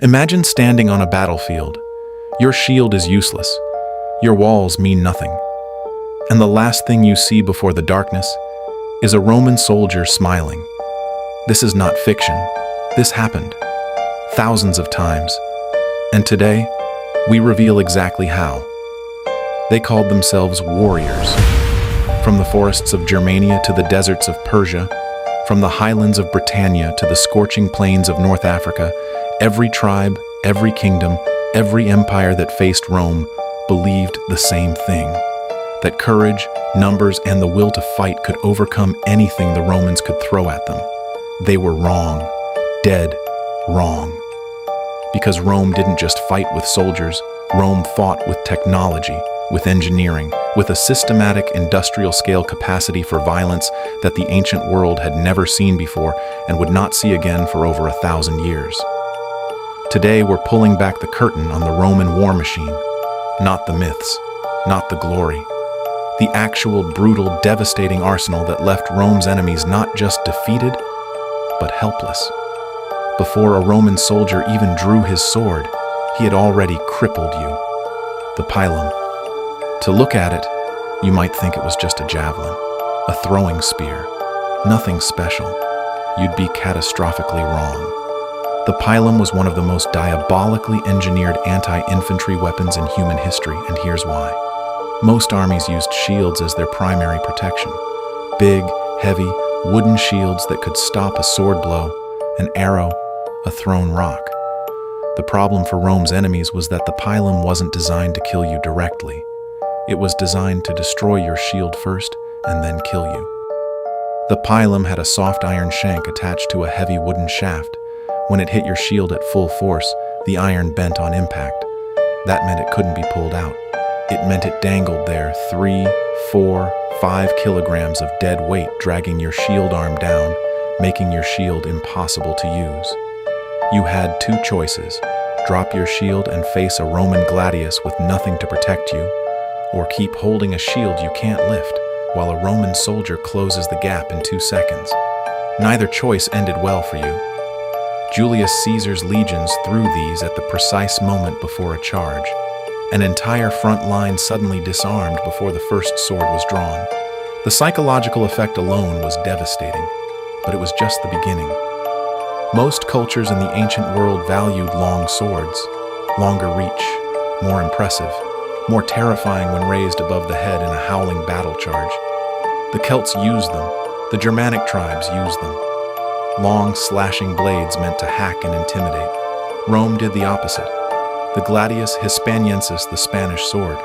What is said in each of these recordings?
Imagine standing on a battlefield. Your shield is useless. Your walls mean nothing. And the last thing you see before the darkness is a Roman soldier smiling. This is not fiction. This happened thousands of times. And today, we reveal exactly how. They called themselves warriors. From the forests of Germania to the deserts of Persia, from the highlands of Britannia to the scorching plains of North Africa, every tribe, every kingdom, every empire that faced Rome believed the same thing: that courage, numbers, and the will to fight could overcome anything the Romans could throw at them. They were wrong, dead wrong. Because Rome didn't just fight with soldiers, Rome fought with technology, with engineering, with a systematic industrial-scale capacity for violence that the ancient world had never seen before and would not see again for over 1,000 years. Today, we're pulling back the curtain on the Roman war machine. Not the myths, not the glory. The actual, brutal, devastating arsenal that left Rome's enemies not just defeated, but helpless. Before a Roman soldier even drew his sword, he had already crippled you. The Pilum. To look at it, you might think it was just a javelin, a throwing spear. Nothing special. You'd be catastrophically wrong. The Pilum was one of the most diabolically engineered anti-infantry weapons in human history, and here's why. Most armies used shields as their primary protection. Big, heavy, wooden shields that could stop a sword blow, an arrow, a thrown rock. The problem for Rome's enemies was that the Pilum wasn't designed to kill you directly. It was designed to destroy your shield first and then kill you. The Pilum had a soft iron shank attached to a heavy wooden shaft. When it hit your shield at full force, the iron bent on impact. That meant it couldn't be pulled out. It meant it dangled there, 3, 4, 5 kilograms of dead weight dragging your shield arm down, making your shield impossible to use. You had two choices: drop your shield and face a Roman Gladius with nothing to protect you, or keep holding a shield you can't lift while a Roman soldier closes the gap in 2 seconds. Neither choice ended well for you. Julius Caesar's legions threw these at the precise moment before a charge. An entire front line suddenly disarmed before the first sword was drawn. The psychological effect alone was devastating, but it was just the beginning. Most cultures in the ancient world valued long swords, longer reach, more impressive, more terrifying when raised above the head in a howling battle charge. The Celts used them, the Germanic tribes used them. Long, slashing blades meant to hack and intimidate. Rome did the opposite. The Gladius Hispaniensis, the Spanish sword,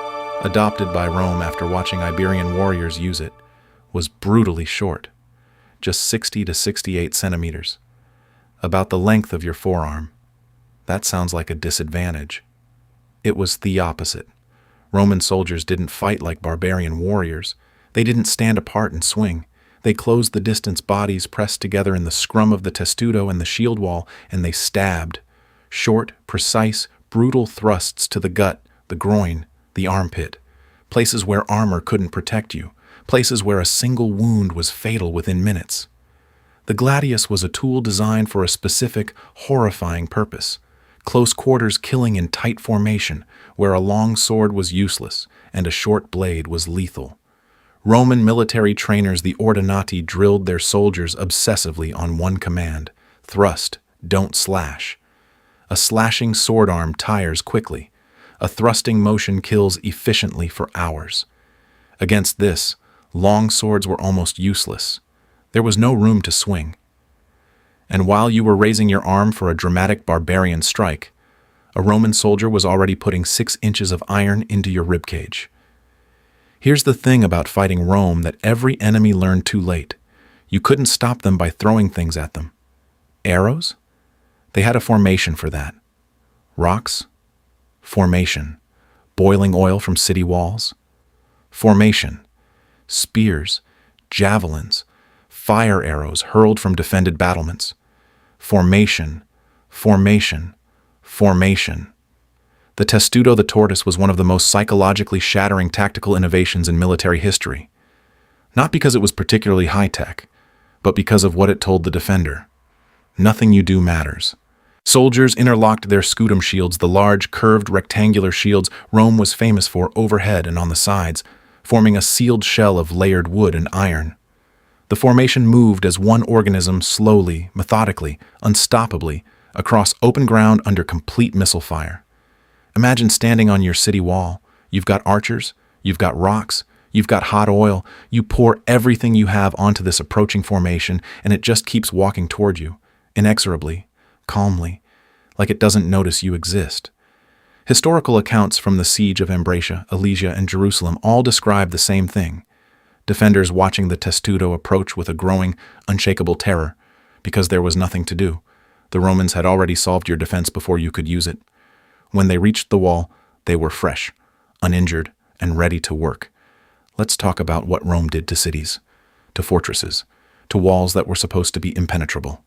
adopted by Rome after watching Iberian warriors use it, was brutally short, just 60 to 68 centimeters, about the length of your forearm. That sounds like a disadvantage. It was the opposite. Roman soldiers didn't fight like barbarian warriors. They didn't stand apart and swing. They closed the distance, bodies pressed together in the scrum of the testudo and the shield wall, and they stabbed. Short, precise, brutal thrusts to the gut, the groin, the armpit. Places where armor couldn't protect you. Places where a single wound was fatal within minutes. The Gladius was a tool designed for a specific, horrifying purpose. Close quarters killing in tight formation, where a long sword was useless and a short blade was lethal. Roman military trainers, the Ordinati, drilled their soldiers obsessively on one command: thrust, don't slash. A slashing sword arm tires quickly. A thrusting motion kills efficiently for hours. Against this, long swords were almost useless. There was no room to swing. And while you were raising your arm for a dramatic barbarian strike, a Roman soldier was already putting 6 inches of iron into your ribcage. Here's the thing about fighting Rome that every enemy learned too late. You couldn't stop them by throwing things at them. Arrows? They had a formation for that. Rocks? Formation. Boiling oil from city walls? Formation. Spears, javelins, fire arrows hurled from defended battlements. Formation, formation, formation. The Testudo, the tortoise, was one of the most psychologically shattering tactical innovations in military history. Not because it was particularly high-tech, but because of what it told the defender. Nothing you do matters. Soldiers interlocked their scutum shields, the large, curved, rectangular shields Rome was famous for, overhead and on the sides, forming a sealed shell of layered wood and iron. The formation moved as one organism slowly, methodically, unstoppably, across open ground under complete missile fire. Imagine standing on your city wall. You've got archers, you've got rocks, you've got hot oil. You pour everything you have onto this approaching formation, and it just keeps walking toward you, inexorably, calmly, like it doesn't notice you exist. Historical accounts from the siege of Ambracia, Alesia, and Jerusalem all describe the same thing. Defenders watching the Testudo approach with a growing, unshakable terror, because there was nothing to do. The Romans had already solved your defense before you could use it. When they reached the wall, they were fresh, uninjured, and ready to work. Let's talk about what Rome did to cities, to fortresses, to walls that were supposed to be impenetrable.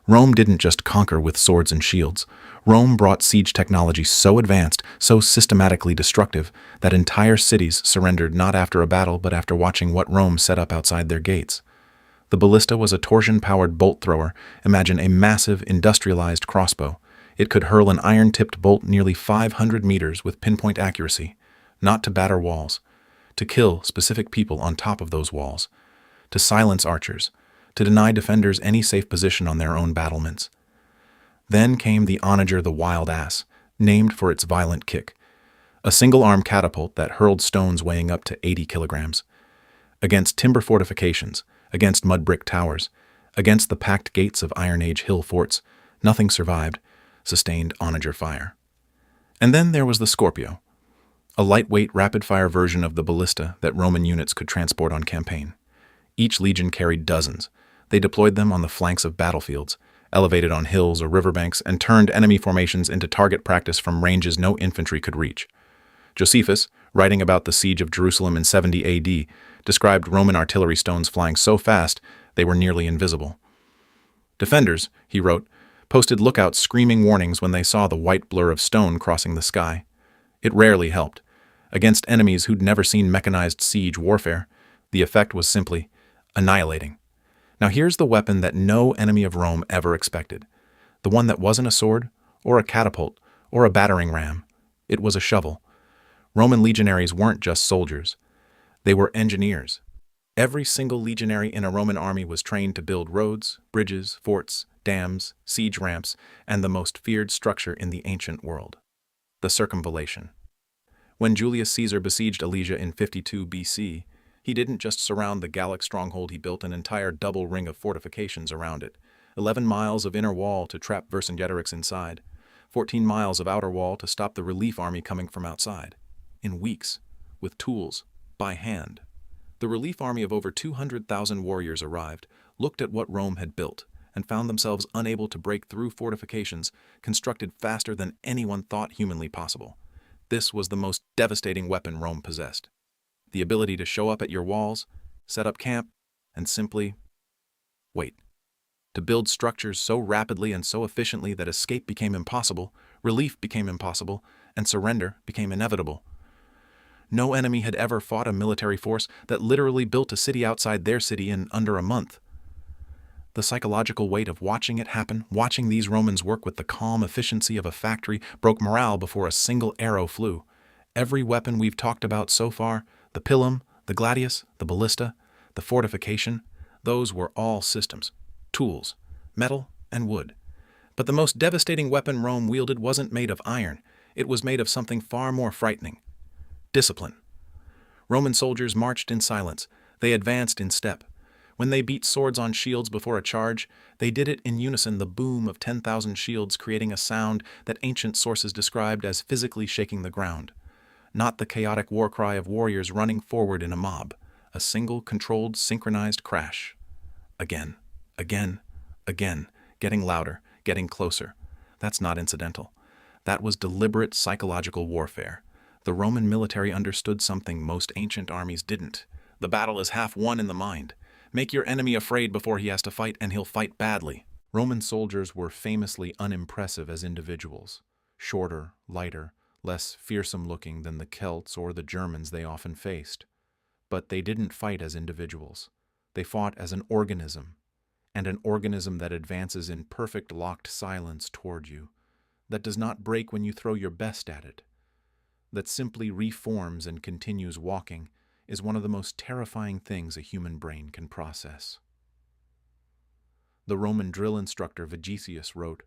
Rome didn't just conquer with swords and shields. Rome brought siege technology so advanced, so systematically destructive, that entire cities surrendered not after a battle but after watching what Rome set up outside their gates. The ballista was a torsion-powered bolt thrower. Imagine a massive, industrialized crossbow. It could hurl an iron-tipped bolt nearly 500 meters with pinpoint accuracy, not to batter walls, to kill specific people on top of those walls, to silence archers, to deny defenders any safe position on their own battlements. Then came the onager, the wild ass, named for its violent kick, a single-arm catapult that hurled stones weighing up to 80 kilograms. Against timber fortifications, against mud brick towers, against the packed gates of Iron Age hill forts, nothing survived, sustained onager fire. And then there was the Scorpio, a lightweight, rapid-fire version of the ballista that Roman units could transport on campaign. Each legion carried dozens. They deployed them on the flanks of battlefields, elevated on hills or riverbanks, and turned enemy formations into target practice from ranges no infantry could reach. Josephus, writing about the siege of Jerusalem in 70 AD, described Roman artillery stones flying so fast they were nearly invisible. Defenders, he wrote, posted lookouts screaming warnings when they saw the white blur of stone crossing the sky. It rarely helped. Against enemies who'd never seen mechanized siege warfare, the effect was simply annihilating. Now here's the weapon that no enemy of Rome ever expected. The one that wasn't a sword, or a catapult, or a battering ram. It was a shovel. Roman legionaries weren't just soldiers. They were engineers. Every single legionary in a Roman army was trained to build roads, bridges, forts, dams, siege ramps, and the most feared structure in the ancient world, the circumvallation. When Julius Caesar besieged Alesia in 52 BC, he didn't just surround the Gallic stronghold, he built an entire double ring of fortifications around it. 11 miles of inner wall to trap Vercingetorix inside, 14 miles of outer wall to stop the relief army coming from outside. In weeks, with tools, by hand. The relief army of over 200,000 warriors arrived, looked at what Rome had built, and found themselves unable to break through fortifications constructed faster than anyone thought humanly possible. This was the most devastating weapon Rome possessed. The ability to show up at your walls, set up camp, and simply wait. To build structures so rapidly and so efficiently that escape became impossible, relief became impossible, and surrender became inevitable. No enemy had ever fought a military force that literally built a city outside their city in under a month. The psychological weight of watching it happen, watching these Romans work with the calm efficiency of a factory, broke morale before a single arrow flew. Every weapon we've talked about so far, the Pilum, the Gladius, the ballista, the fortification, those were all systems, tools, metal, and wood. But the most devastating weapon Rome wielded wasn't made of iron. It was made of something far more frightening. Discipline. Roman soldiers marched in silence. They advanced in step. When they beat swords on shields before a charge, they did it in unison, the boom of 10,000 shields creating a sound that ancient sources described as physically shaking the ground. Not the chaotic war cry of warriors running forward in a mob. A single, controlled, synchronized crash. Again, again, again, getting louder, getting closer. That's not incidental. That was deliberate psychological warfare. The Roman military understood something most ancient armies didn't. The battle is half won in the mind. Make your enemy afraid before he has to fight, and he'll fight badly. Roman soldiers were famously unimpressive as individuals. Shorter, lighter, less fearsome-looking than the Celts or the Germans they often faced. But they didn't fight as individuals. They fought as an organism. and an organism that advances in perfect locked silence toward you, that does not break when you throw your best at it, that simply reforms and continues walking, is one of the most terrifying things a human brain can process. The Roman drill instructor Vigesius wrote,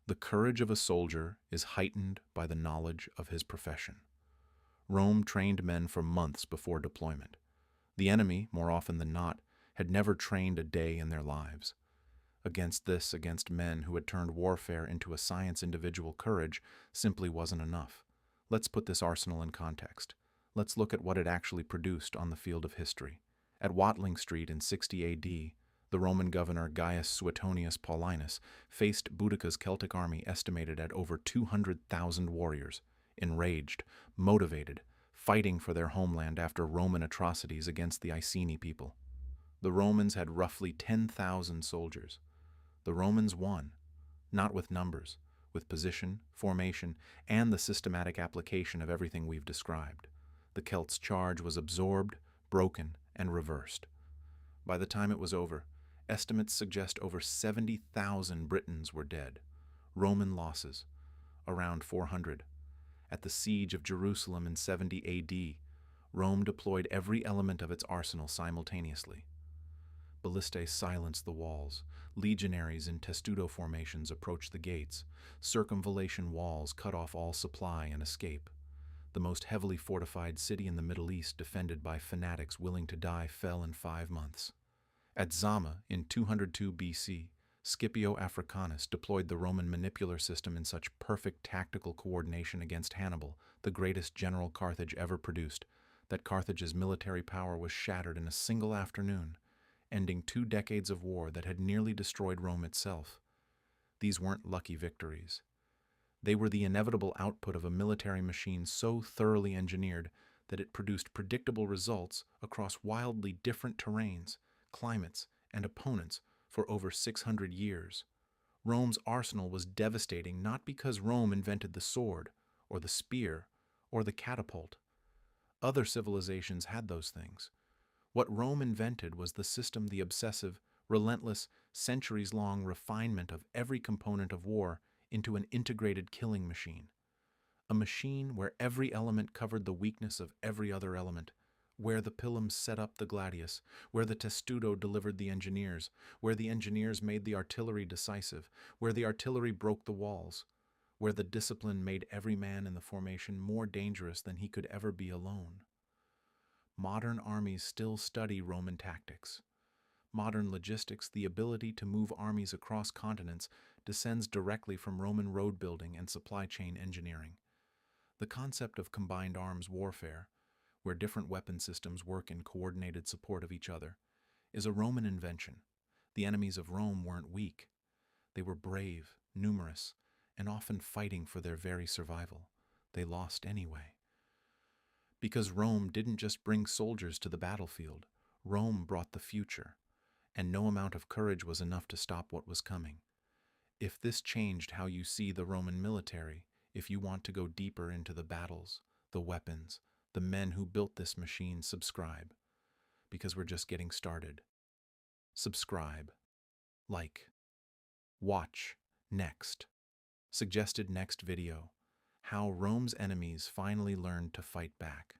"The courage of a soldier is heightened by the knowledge of his profession." Rome trained men for months before deployment. The enemy, more often than not, had never trained a day in their lives. Against men who had turned warfare into a science, individual courage simply wasn't enough. Let's put this arsenal in context. Let's look at what it actually produced on the field of history. At Watling Street in 60 AD, the Roman governor Gaius Suetonius Paulinus faced Boudicca's Celtic army estimated at over 200,000 warriors, enraged, motivated, fighting for their homeland after Roman atrocities against the Iceni people. The Romans had roughly 10,000 soldiers. The Romans won, not with numbers, with position, formation, and the systematic application of everything we've described. The Celts' charge was absorbed, broken, and reversed. By the time it was over, estimates suggest over 70,000 Britons were dead. Roman losses, around 400. At the siege of Jerusalem in 70 AD, Rome deployed every element of its arsenal simultaneously. Ballistae silenced the walls. Legionaries in Testudo formations approached the gates. Circumvallation walls cut off all supply and escape. The most heavily fortified city in the Middle East, defended by fanatics willing to die, fell in 5 months. At Zama in 202 BC, Scipio Africanus deployed the Roman manipular system in such perfect tactical coordination against Hannibal, the greatest general Carthage ever produced, that Carthage's military power was shattered in a single afternoon, ending 2 decades of war that had nearly destroyed Rome itself. These weren't lucky victories. They were the inevitable output of a military machine so thoroughly engineered that it produced predictable results across wildly different terrains, climates, and opponents for over 600 years. Rome's arsenal was devastating not because Rome invented the sword, or the spear, or the catapult. Other civilizations had those things. What Rome invented was the system, the obsessive, relentless, centuries-long refinement of every component of war into an integrated killing machine. A machine where every element covered the weakness of every other element, where the Pilum set up the Gladius, where the Testudo delivered the engineers, where the engineers made the artillery decisive, where the artillery broke the walls, where the discipline made every man in the formation more dangerous than he could ever be alone. Modern armies still study Roman tactics. Modern logistics, the ability to move armies across continents, descends directly from Roman road building and supply chain engineering. The concept of combined arms warfare, where different weapon systems work in coordinated support of each other, is a Roman invention. The enemies of Rome weren't weak. They were brave, numerous, and often fighting for their very survival. They lost anyway. Because Rome didn't just bring soldiers to the battlefield, Rome brought the future, and no amount of courage was enough to stop what was coming. If this changed how you see the Roman military, if you want to go deeper into the battles, the weapons, the men who built this machine, subscribe, because we're just getting started. Subscribe. Like. Watch. Next. Suggested next video: how Rome's enemies finally learned to fight back.